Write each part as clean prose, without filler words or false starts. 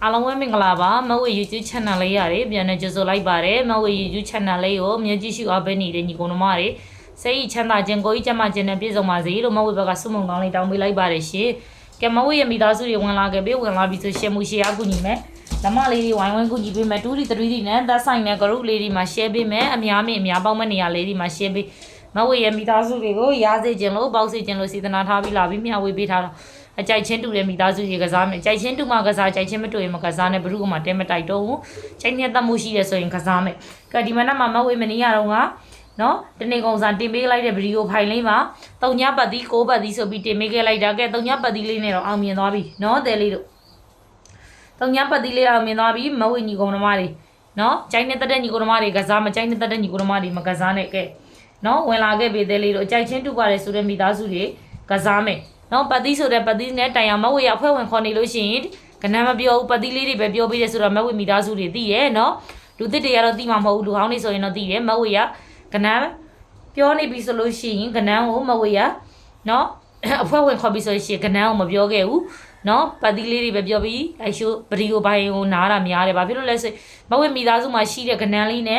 အားလုံးပဲမင်္ဂလာပါမဝေ YouTube channel လေးရတယ်ပြန်နေကြိုလိုက်ပါတယ်မဝေ YouTube channel လေးကိုမြင်ကြည့်ရှုအားပေးနေတဲ့ညီကောင်တို့မတွေစိတ်ချမ်းသာခြင်းကိုယ်ကြီးကျန်းမာခြင်းနဲ့ပြည့်စုံပါစေလို့မဝေဘက်ကဆုမွန်ကောင်းလေးတောင်းပေးလိုက်ပါတယ်ရှင်ကဲမဝေရဲ့မိသားစုတွေဝင်လာခဲ့ပြီဝင်လာပြီဆိုရှယ်မှုရှယ်အားကူညီမယ်ဓမ္မလေးတွေဝိုင်းဝန်းကူညီပေးမယ်2 3 3နဲ့သက်ဆိုင်တဲ့ group လေးတွေမှာ share ပေးမယ်အများပေါင်းမဲ့နေရာလေးတွေမှာ share ပေးမဝေရဲ့မိသားစုတွေကိုရစေခြင်းလို့ပေါက်စေခြင်းလို့စေတနာထားပြီးလာပြီးမျှဝေပေးထားတော့အကြိုက်ချင်းတူတဲ့မိသားစုတွေကစားမယ်ကြိုက်ချင်းတူမှကစားကြိုက်ချင်းမတူရင်မကစားနဲ့ဘ누구မှတဲမတိုက်တော့ဘူးချိန်နဲ့တတ်မှုရှိရဆိုရင်ကစားမယ်ကဲဒီမနက်မှာမဝေမနေရတော့ကနော်တနေ့ကုန်စားတင်ပေးလိုက်တဲ့ဗီဒီယိုဖိုင်လေးမှာ3ညပတ်သီး6ပတ်သီးဆိုပြီးတင်ပေးခဲ့လိုက်တာကဲ3ညပတ်သီးလေးနဲ့တော့အောင်မြင်သွားပြီနော်တဲလေးတို့3ညပတ်သီးလေးအောင်မြင်သွားပြီမဝေညီကောင်ဓမ္မတွေနော်ကြိုက်နဲ့တက်တဲ့ညီကောင်ဓမ္မတွေကစားမကြိုက်နဲ့တက်တဲ့ညီကောင်ဓမ္မတွေမကစားနဲ့ကဲနော်ဝင်လာခဲ့ပြီတဲလေးတို့အကြိုက်ချင်းတူပါတယ်ဆိုတဲ့မိသားစုတွေကစားမယ်နော်ပတ်သီးဆိုတဲ့ပတ်သီးနဲ့တိုင်အောင်မဝေရအဖွဲ့ဝင်ခေါ်နေလို့ရှိရင်ကနန်းမပြောဘူးပတ်သီးလေးတွေပဲပြောပေးတယ်ဆိုတော့မဝေမိသားစုတွေသိရဲ့နော်လူသစ်တွေကတော့သိမှာမဟုတ်ဘူးလူဟောင်းတွေဆိုရင်တော့သိတယ်မဝေရကနန်းပြောနေပြီဆိုလို့ရှိရင်ကနန်းကိုမဝေရနော်အဖွဲ့ဝင်ခေါ်ပြီးဆိုရင်ကနန်းကိုမပြောခဲ့ဘူးနော်ပတ်သီးလေးတွေပဲပြောပြီးလိုက်ရှိုးဗီဒီယိုပိုင်းကိုနားတာများတယ်ဘာဖြစ်လို့လဲဆိုမဝေမိသားစုမှာရှိတဲ့ကနန်းလေးနဲ့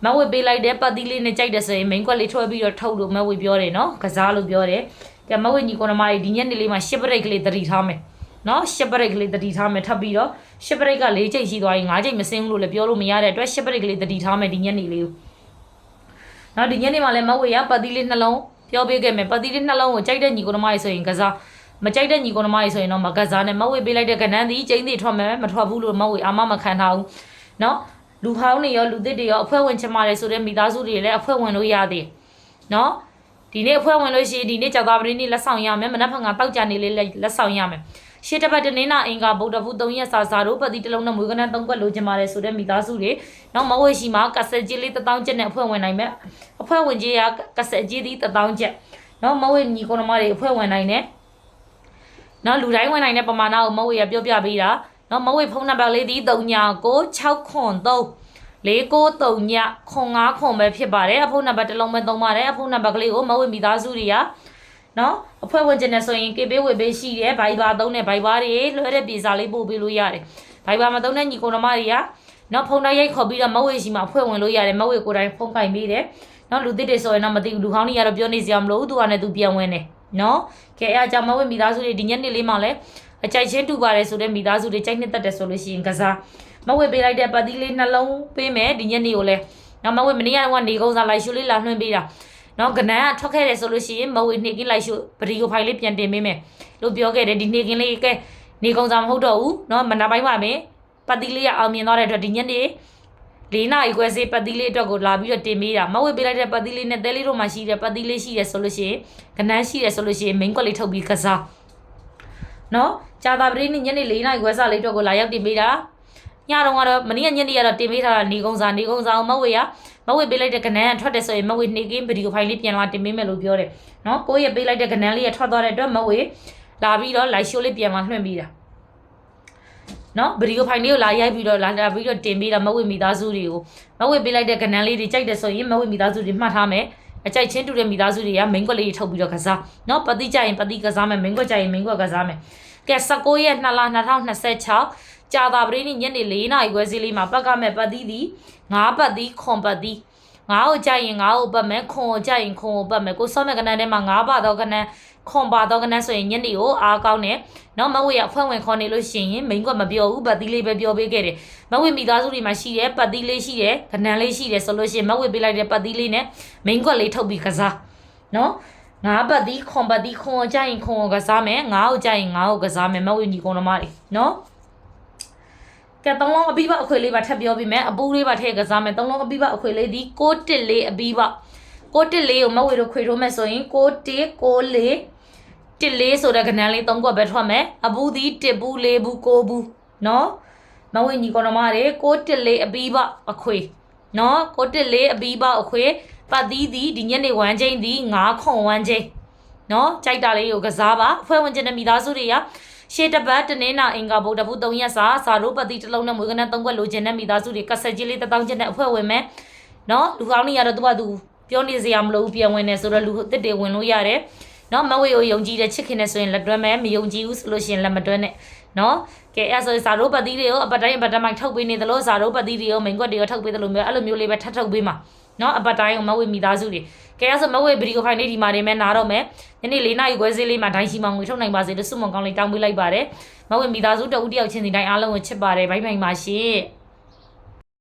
မဝေပေးလိုက်တဲ့ပတ်သီးလေးနဲ့ကြိုက်တယ်ဆိုရင် main ကွက်လေးထွက်ပြီးတော့ထုတ်လို့မဝေပြောတယ်နော်ကစားလို့ပြောတယ်ကဲမဝေညီကောင်မလေးဒီညနေလေးမှာရှစ်ပရိတ်ကလေးတတိထားမယ်နော်ရှစ်ပရိတ်ကလေးတတိထားမယ်ထပ်ပြီးတော့ရှစ်ပရိတ်က4ချိန်ရှိသွားရင်5ချိန်မစင်းဘူးလို့လည်းပြောလို့မရတဲ့အတွက်ရှစ်ပရိတ်ကလေးတတိထားမယ်ဒီညနေလေးကိုနော်ဒီညနေမှာလည်းမဝေရပတ်သီးလေးနှလုံးပြောပေးခဲ့မယ်ပတ်သီးလေးနှလုံးကိုကြိုက်တဲ့ညီကောင်မလေးဆိုရင်ကစားမကြိုက်တဲ့ညီကောင်မလေးဆိုရင်တော့မကစားနဲ့မဝေပေးလိုက်တဲ့ကဏ္ဍသည်ကျင်းသေးထွက်မယ်မထွက်ဘူးလို့မဝေအာမမခံထားဘူးနော်လူဟောင်းတွေရောလူသစ်တွေရောအဖွဲ့ဝင်ချင်ပါတယ်ဆိုတဲ့မိသားစုတွေလည်းအဖွဲ့ဝင်လို့ရသေးနော်ဒီနေ့အဖွဲ့ဝင်လို့ရှိရင်ဒီနေ့ကြောက်သားပရိနေ့လက်ဆောင်ရမယ်မနက်ဖြန်ကတောက်ကြနေလေးလက်ဆောင်ရမယ်ရှေ့တစ်ပတ်တနေ့နာအင်္ဂါဗုဒ္ဓဖူး3ရက်စာတို့ပတ်တိတစ်လုံးနဲ့မွေးကနန်း3ခွက်လိုချင်ပါတယ်ဆိုတဲ့မိသားစုတွေနောက်မဝေရှိမှာကဆက်ကြီးလေး1000ကျပ်နဲ့အဖွဲ့ဝင်နိုင်မယ်အဖွဲ့ဝင်ကြီးကကဆက်ကြီးသည်1000ကျပ်နောက်မဝေညီကောင်မတွေအဖွဲ့ဝင်နိုင်တယ်နောက်လူတိုင်းဝင်နိုင်တဲ့ပမာဏကိုမဝေရပြောပြပေးတာနော်မဝေဖုန်းနံပါတ်လေးဒီ399693 493ည05ခွန်ပဲဖြစ်ပါတယ်အဖုန်းနံပါတ်တစ်လုံးပဲသုံးပါတယ်အဖုန်းနံပါတ်ကလေးကိုမဝေမိသားစုတွေကနော်အဖွဲ့ဝင်ကျင်နေဆိုရင်ကေပေးဝေပေးရှိတယ်ဘိုင်ဘာသုံးတဲ့ဘိုင်ဘာတွေလွှဲတဲ့ပြေစာလေးပို့ပေးလို့ရတယ်ဘိုင်ဘာမသုံးတဲ့ညီကောင်ဓမ္မတွေကနော်ဖုန်းတိုင်းရိုက်ခေါ်ပြီးတော့မဝေရှိမှာအဖွဲ့ဝင်လို့ရတယ်မဝေကိုယ်တိုင်ဖုန်းကင်ပေးတယ်နော်လူသစ်တွေဆိုရင်တော့မသိဘူးလူဟောင်းတွေကတော့ပြောနေစရာမလိုဘူးသူကလည်းသူပြန်ဝင်တယ်နော်ကဲအားကြောင့်မဝေမိသားစုတွေဒီညနေလေးမှလည်းအကြိုက်ချင်းတူပါတယ်ဆိုတဲ့မိသားစုတွေကြိုက်နှစ်သက်တယ်ဆိုလို့ရှိရင်ကစားမဝေပေးလိုက်တဲ့ပတ်သီးလေးနှလုံးပေးမယ်ဒီညနေကိုလည်းနော်မဝေမနေ့ကနေကုန်းစားလိုက်ရှုလေးလာနှွှင့်ပေးတာနော်ကနန်းကထွက်ခဲ့တယ်ဆိုလို့ရှိရင်မဝေနေကင်းလိုက်ရှုဗီဒီယိုဖိုင်လေးပြန်တင်ပေးမယ်လို့ပြောခဲ့တယ်ဒီနေကင်းလေးကဲနေကုန်းစားမဟုတ်တော့ဘူးနော်မနက်ပိုင်းပါမယ်ပတ်သီးလေးကအောင်မြင်သွားတဲ့အတွက်ဒီညနေ4 နာရီခွဲစေးပတ်သီးလေးအတွက်ကိုလာပြီးတော့တင်ပေးတာမဝေပေးလိုက်တဲ့ပတ်သီးလေးနဲ့တဲလေးတို့မှရှိတဲ့ပတ်သီးလေးရှိတယ်ဆိုလို့ရှိရင်ကနန်းရှိတယ်ဆိုလို့ရှိရင် main ကွက်လေးထုတ်ပြီးကစားနော်ကြာတာပရိနေ့ညနေ4 နာရီခွဲစားလေးအတွက်ကိုလာရောက်တင်ပေးတာညတော့ကတော့မနေ့ကညနေကတော့တင်ပေးထားတာနေကုန်းစားမဝေပေးလိုက်တဲ့ကနန်းထွက်တယ်ဆိုရင်မဝေနေကင်းဗီဒီယိုဖိုင်လေးပြန်လာတင်ပေးမယ်လို့ပြောတယ်နော်ကိုယ့်ရဲ့ပေးလိုက်တဲ့ကနန်းလေးရထွက်သွားတဲ့အတွက်မဝေလာပြီးတော့ live show လေးပြန်လာလွှင့်ပေးတာနော်ဗီဒီယိုဖိုင်လေးကိုလာရိုက်ပြီးတော့လာပြီးတော့တင်ပေးတာမဝေမိသားစုတွေကိုမဝေပေးလိုက်တဲ့ကနန်းလေးတွေကြိုက်တယ်ဆိုရင်မဝေမိသားစုတွေမှတ်ထားမယ်အကြိုက်ချင်းတူတဲ့မိသားစုတွေက main ကွက်လေးထုတ်ပြီးတော့ကစားနော်ပတ်တိကြရင်ပတ်တိကစားမယ် main ကွက်ကြရင် main ကွက်ကစားမယ်ကဲ19ရက်2လ2026ကြာတာပရိနေ့ညနေ4 နာရီခွဲစီးလေးမှာပတ်ကမဲ့ပတ်သီးသည်9ပတ်သီးခွန်ပတ်သီး9ကိုကြရင်9ကိုပတ်မယ်ခွန်ကိုကြရင်ခွန်ကိုပတ်မယ်ကိုစောမဲ့ကနန်းထဲမှာ9ပါတော့ကနန်းခွန်ပါတော့ကနန်းဆိုရင်ညနေကိုအားကောင်းတယ်နော်မဝေရအဖွဲ့ဝင်ခေါ်နေလို့ရှိရင် main ကွက်မပြောဘူးပတ်သီးလေးပဲပြောပေးခဲ့တယ်မဝေမိသားစုတွေမှာရှိတယ်ပတ်သီးလေးရှိတယ်ကနန်းလေးရှိတယ်ဆိုလို့ရှိရင်မဝေပေးလိုက်တဲ့ပတ်သီးလေးနဲ့ main ကွက်လေးထုတ်ပြီးကစားနော်9ပတ်သီးခွန်ပတ်သီးခွန်ကိုကြရင်ခွန်ကိုကစားမယ်9ကိုကြရင်9ကိုကစားမယ်မဝေညီကောင်ဓမ္မတွေနော်ကဲ3လုံးအပြီးပါအခွေလေးပါထပ်ပြောပြီးမယ်အပူလေးပါထည့်ကစားမယ်3လုံးအပြီးပါအခွေလေးဒီ614အပြီးပါ614ကိုမဝေတို့ခွေထိုးမယ်ဆိုရင်6194 14ဆိုတဲ့ကဏ္ဍလေး3ခွက်ပဲထွက်မယ်အပူဒီ1ဘူး4ဘူး9ဘူးနော်မဝေညီကောင်ဓမ္မတွေ614အပြီးပါအခွေနော်614အပြီးပါအခွေပတ်သီးဒီညနေ1ချိန်ဒီ9ခွန်1ချိန်နော်ကြိုက်တာလေးကိုကစားပါအဖွဲ့ဝင်ကျင်တဲ့မိသားစုတွေကရှေ့တစ်ပတ်တနေ့နာအင်္ဂါဗုဒ္ဓဖူး3ရက်စာတို့ပတ်တိတစ်လုံးနဲ့မွေးကနန်း3ခွက်လိုချင်တဲ့မိသားစုတွေကဆက်ကြီးလေး1000ကျပ်နဲ့အဖွဲ့ဝင်မယ်နော်လူကောင်းတွေကတော့သူကသူပြောနေစရာမလိုဘူးပြန်ဝင်နေဆိုတော့လူတစ်တွေဝင်လို့ရတယ်နော်မဝေကိုယုံကြည်တဲ့ချစ်ခင်နဲ့ဆိုရင်လက်တွဲမယ်မယုံကြည်ဘူးဆိုလို့ရှိရင်လက်မတွဲနဲ့ နော်ကဲအဲ့ဆိုဇာရိုးပတ်သီးတွေကိုအပတ်တိုင်းမိုက်ထုတ်ပေးနေသလိုဇာရိုးပတ်သီးတွေကိုမိန်ကွက်တွေကိုထုတ်ပေးသလိုမျိုးအဲ့လိုမျိုးလေးပဲထပ်ထုတ်ပေးမှာနော်အပတ်တိုင်းကိုမဝေမိသားစုတွေကဲအဲ့ဆိုမဝေဗီဒီယိုဖိုင်လေးဒီမှာနေမယ်နားတော့မယ်ညနေ4 နာရီခွဲဈေးလေးမှာဒိုင်းရှိမှငွေထုတ်နိုင်ပါစေလို့ဆုမွန်ကောင်းလေးတောင်းပေးလိုက်ပါတယ်မဝေမိသားစုတဦးတယောက်ချင်းစီတိုင်းအားလုံးကိုချစ်ပါတယ်ဘိုင်ဘိုင်ပါရှင်